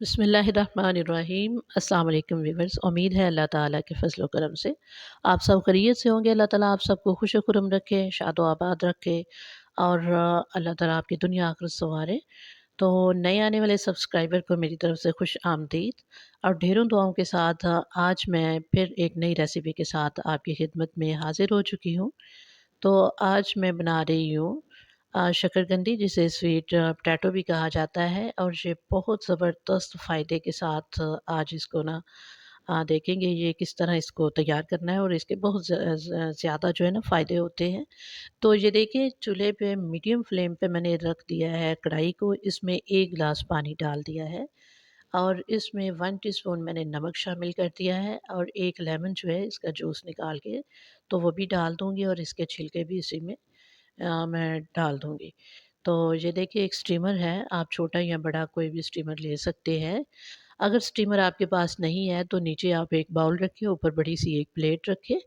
बिस्मिल्लाहिर्रहमानिर्रहीम। अस्सलाम वालेकुम व्यूअर्स। उम्मीद है अल्लाह ताला के फ़ज़ल व करम से आप सब खैरियत से होंगे। अल्लाह ताला आप सबको खुश खुरम रखे, शादो आबाद रखे और अल्लाह ताला आपकी दुनिया आखिरत संवारे। तो नए आने वाले सब्सक्राइबर को मेरी तरफ से खुश आमदीद और ढेरों दुआओं के साथ आज मैं फिर एक नई रेसिपी के साथ आपकी खिदमत में हाज़िर हो चुकी हूँ। तो आज मैं बना रही हूँ शकरकंदी, जिसे स्वीट पोटैटो भी कहा जाता है और ये बहुत ज़बरदस्त फ़ायदे के साथ आज इसको ना देखेंगे ये किस तरह इसको तैयार करना है और इसके बहुत ज़्यादा जो है ना फ़ायदे होते हैं। तो ये देखिए, चूल्हे पे मीडियम फ्लेम पे मैंने रख दिया है कढ़ाई को, इसमें 1 गिलास पानी डाल दिया है और इसमें 1 टीस्पून मैंने नमक शामिल कर दिया है और 1 लेमन जो है इसका जूस निकाल के तो वो भी डाल दूँगी और इसके छिलके भी इसी में मैं डाल दूँगी। तो ये देखिए, एक स्टीमर है, आप छोटा या बड़ा कोई भी स्टीमर ले सकते हैं। अगर स्टीमर आपके पास नहीं है तो नीचे आप एक बाउल रखिए, ऊपर बड़ी-सी एक प्लेट रखिए।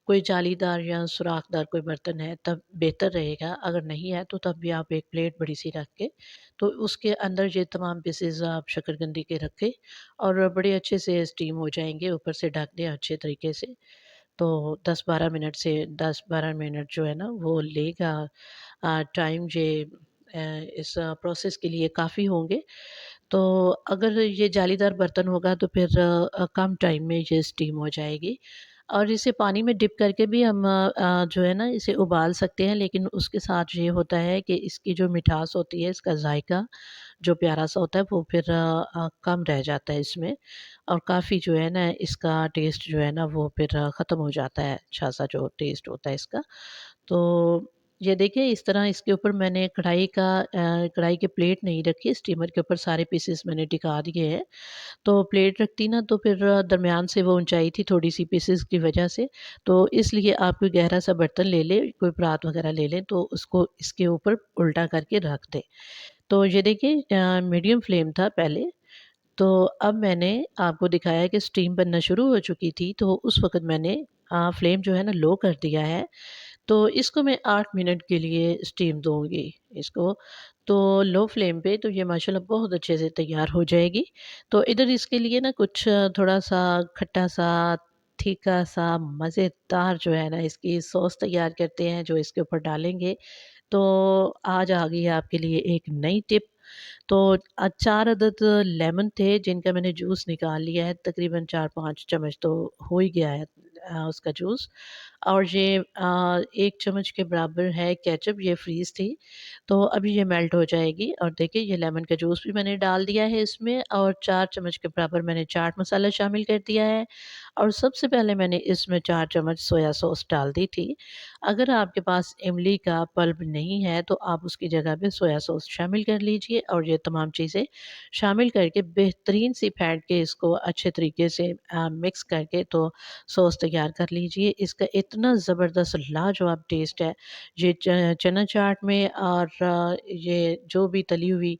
कोई जालीदार या सुराखदार कोई बर्तन है तब बेहतर रहेगा, अगर नहीं है तो तब भी आप एक प्लेट बड़ी-सी रख के तो उसके अंदर ये तमाम पीसेज़ आप शकरकंदी के रखें और बड़े अच्छे से स्टीम हो जाएँगे, ऊपर से ढक दें अच्छे तरीके से। तो 10-12 मिनट से 10-12 मिनट जो है ना वो लेगा टाइम ये इस प्रोसेस के लिए काफ़ी होंगे। तो अगर ये जालीदार बर्तन होगा तो फिर कम टाइम में ये स्टीम हो जाएगी और इसे पानी में डिप करके भी हम जो है ना इसे उबाल सकते हैं, लेकिन उसके साथ ये होता है कि इसकी जो मिठास होती है, इसका जायका जो प्यारा-सा होता है वो फिर कम रह जाता है इसमें और काफ़ी जो है ना इसका टेस्ट जो है ना वो फिर ख़त्म हो जाता है, अच्छा-सा जो टेस्ट होता है इसका। तो ये देखिए, इस तरह इसके ऊपर मैंने कढ़ाई की प्लेट नहीं रखी, स्टीमर के ऊपर सारे पीसेस मैंने टिका दिए हैं। तो प्लेट रखती ना तो फिर दरमियान से वो ऊँचाई थी थोड़ी-सी पीसेस की वजह से, तो इसलिए आप कोई गहरा-सा बर्तन ले लें, कोई परात वग़ैरह ले लें तो उसको इसके ऊपर उल्टा करके रख दें। तो ये देखिए, मीडियम फ्लेम था पहले, तो अब मैंने आपको दिखाया कि स्टीम बनना शुरू हो चुकी थी, तो उस वक़्त मैंने फ्लेम जो है ना लो कर दिया है। तो इसको मैं 8 मिनट के लिए स्टीम दूँगी इसको। तो लो फ्लेम पे तो ये माशाल्लाह बहुत अच्छे से तैयार हो जाएगी। तो इधर इसके लिए ना कुछ थोड़ा-सा खट्टा-सा, तीखा-सा, मज़ेदार जो है ना इसकी सॉस तैयार करते हैं जो इसके ऊपर डालेंगे। तो आज आ गई है आपके लिए एक नई टिप। तो 4 अदद लेमन थे जिनका मैंने जूस निकाल लिया है, तकरीबन 4-5 चम्मच तो हो ही गया है उसका जूस और ये 1 चम्मच के बराबर है केचअप, ये फ्रीज़ थी, तो अभी ये मेल्ट हो जाएगी और देखिए ये लेमन का जूस भी मैंने डाल दिया है इसमें और 4 चम्मच के बराबर मैंने चाट मसाला शामिल कर दिया है और सबसे पहले मैंने इसमें 4 चम्मच सोया सॉस डाल दी थी। अगर आपके पास इमली का पल्प नहीं है तो आप उसकी जगह पे सोया सॉस शामिल कर लीजिए और ये तमाम चीज़ें शामिल करके बेहतरीन सी फेंट के इसको अच्छे तरीके से मिक्स करके तो सॉस तैयार कर लीजिए। इसका इतना ज़बरदस्त लाजवाब टेस्ट है। ये चना चाट में और ये जो भी तली हुई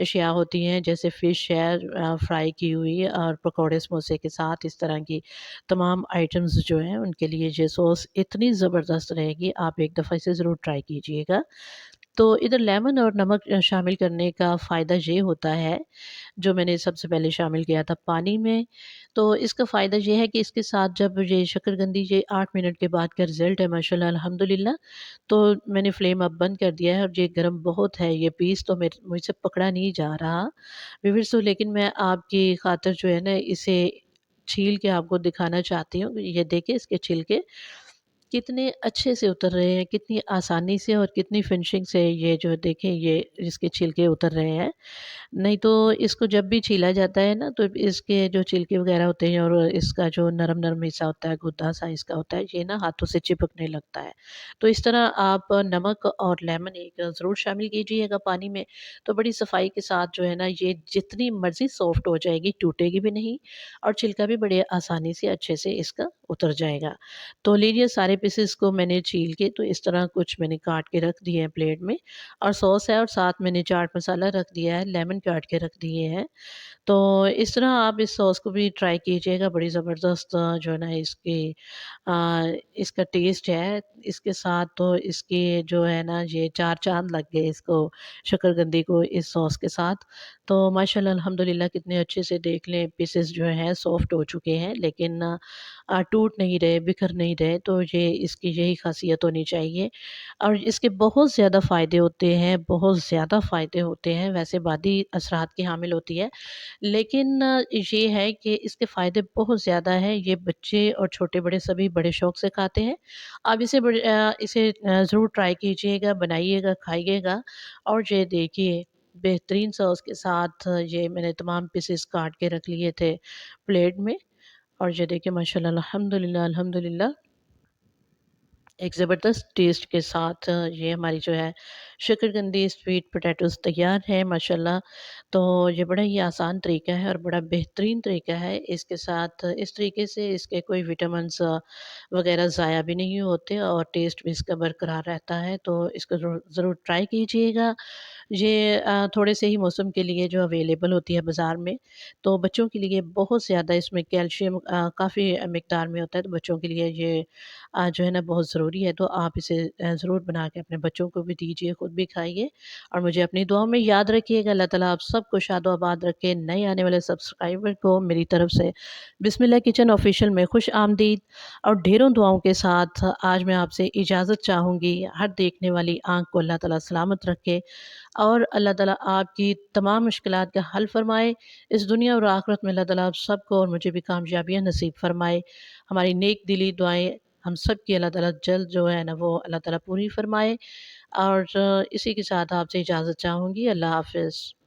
अशिया होती हैं जैसे फ़िश है फ्राई की हुई और पकौड़े समोसे के साथ इस तरह की तमाम आइटम्स जो हैं उनके लिए ये सॉस इतनी ज़बरदस्त रहेगी, आप एक दफ़ा इसे ज़रूर ट्राई कीजिएगा। तो इधर लेमन और नमक शामिल करने का फ़ायदा ये होता है, जो मैंने सबसे पहले शामिल किया था पानी में, तो इसका फ़ायदा ये है कि इसके साथ जब ये शकरकंदी ये 8 मिनट के बाद का रिज़ल्ट है माशाल्लाह अल्हम्दुलिल्लाह, तो मैंने फ्लेम अब बंद कर दिया है और ये गर्म बहुत है, ये पीस तो मुझसे पकड़ा नहीं जा रहा व्यूअर्स। तो लेकिन मैं आपकी खातिर जो है ना इसे छील के आपको दिखाना चाहती हूँ। ये देखिए इसके छिलके कितने अच्छे से उतर रहे हैं, कितनी आसानी से और कितनी फिनिशिंग से ये जो देखें ये इसके छिलके उतर रहे हैं। नहीं तो इसको जब भी छीला जाता है ना तो इसके जो छिलके वग़ैरह होते हैं और इसका जो नरम-नरम हिस्सा होता है, गुद्दा-सा इसका होता है, ये ना हाथों से चिपकने लगता है। तो इस तरह आप नमक और लेमन एक ज़रूर शामिल कीजिएगा पानी में, तो बड़ी सफाई के साथ जो है ना ये जितनी मर्ज़ी सॉफ्ट हो जाएगी, टूटेगी भी नहीं और छिलका भी बड़े आसानी से अच्छे से इसका उतर जाएगा। तो लीजिए सारे पीसेस को मैंने छील के तो इस तरह कुछ मैंने काट के रख दिए हैं प्लेट में, और सॉस है और साथ मैंने चाट मसाला रख दिया है, लेमन काट के रख दिए हैं। तो इस तरह आप इस सॉस को भी ट्राई कीजिएगा, बड़ी ज़बरदस्त जो है ना इसकी इसका टेस्ट है। इसके साथ तो इसके जो है ना ये 4 चाँद लग गए इसको, शकरकंदी को इस सॉस के साथ। तो माशाल्लाह अल्हम्दुलिल्लाह कितने अच्छे से देख लें पीसेस जो हैं सॉफ्ट हो चुके हैं, लेकिन टूट नहीं रहे, बिखर नहीं रहे, तो ये इसकी यही ख़ासियत होनी चाहिए। और इसके बहुत ज़्यादा फ़ायदे होते हैं, बहुत ज़्यादा फ़ायदे होते हैं, वैसे बादी असरात की हामिल होती है। लेकिन ये है कि इसके फ़ायदे बहुत ज़्यादा हैं, ये बच्चे और छोटे-बड़े सभी बड़े शौक से खाते हैं। आप इसे ज़रूर ट्राई कीजिएगा, बनाइएगा, खाइएगा, और ये देखिए बेहतरीन सॉस के साथ ये मैंने तमाम पीसेस काट के रख लिए थे प्लेट में, और ये देखिए माशाल्लाह अल्हम्दुलिल्लाह, अल्हम्दुलिल्लाह एक ज़बरदस्त टेस्ट के साथ ये हमारी जो है शकरकंदी स्वीट पोटैटोज़ तैयार है माशाल्लाह। तो ये बड़ा ही आसान तरीका है और बड़ा बेहतरीन तरीका है। इसके साथ इस तरीके से इसके कोई विटामिन्स वग़ैरह ज़ाया भी नहीं होते और टेस्ट भी इसका बरकरार रहता है। तो इसको ज़रूर ज़रूर ट्राई कीजिएगा। ये थोड़े से ही मौसम के लिए जो अवेलेबल होती है बाज़ार में, तो बच्चों के लिए बहुत ज़्यादा इसमें कैल्शियम काफ़ी मिक़दार में होता है, तो बच्चों के लिए ये जो है ना बहुत ज़रूरी है। तो आप इसे ज़रूर बना के अपने बच्चों को भी दीजिए, खुद भी खाइए, और मुझे अपनी दुआओं में याद रखिएगा। अल्लाह ताला आप सबको शादो-आबाद रखे। नए आने वाले सब्सक्राइबर को मेरी तरफ से बिस्मिल्लाह किचन ऑफ़िशियल में खुश आमदीद और ढेरों दुआओं के साथ आज मैं आपसे इजाज़त चाहूँगी। हर देखने वाली आँख को अल्लाह ताला सलामत रखे, और अल्लाह ताला आपकी तमाम मुश्किलात का हल फ़रमाए। इस दुनिया और आख़िरत में अल्लाह ताला आप सबको और मुझे भी कामयाबियाँ नसीब फ़रमाए। हमारी नेक दिली दुआएँ हम सब की अल्लाह ताला जल्द जो है ना वो अल्लाह ताला पूरी फ़रमाए, और इसी के साथ आपसे इजाज़त चाहूँगी। अल्लाह हाफ़िज़।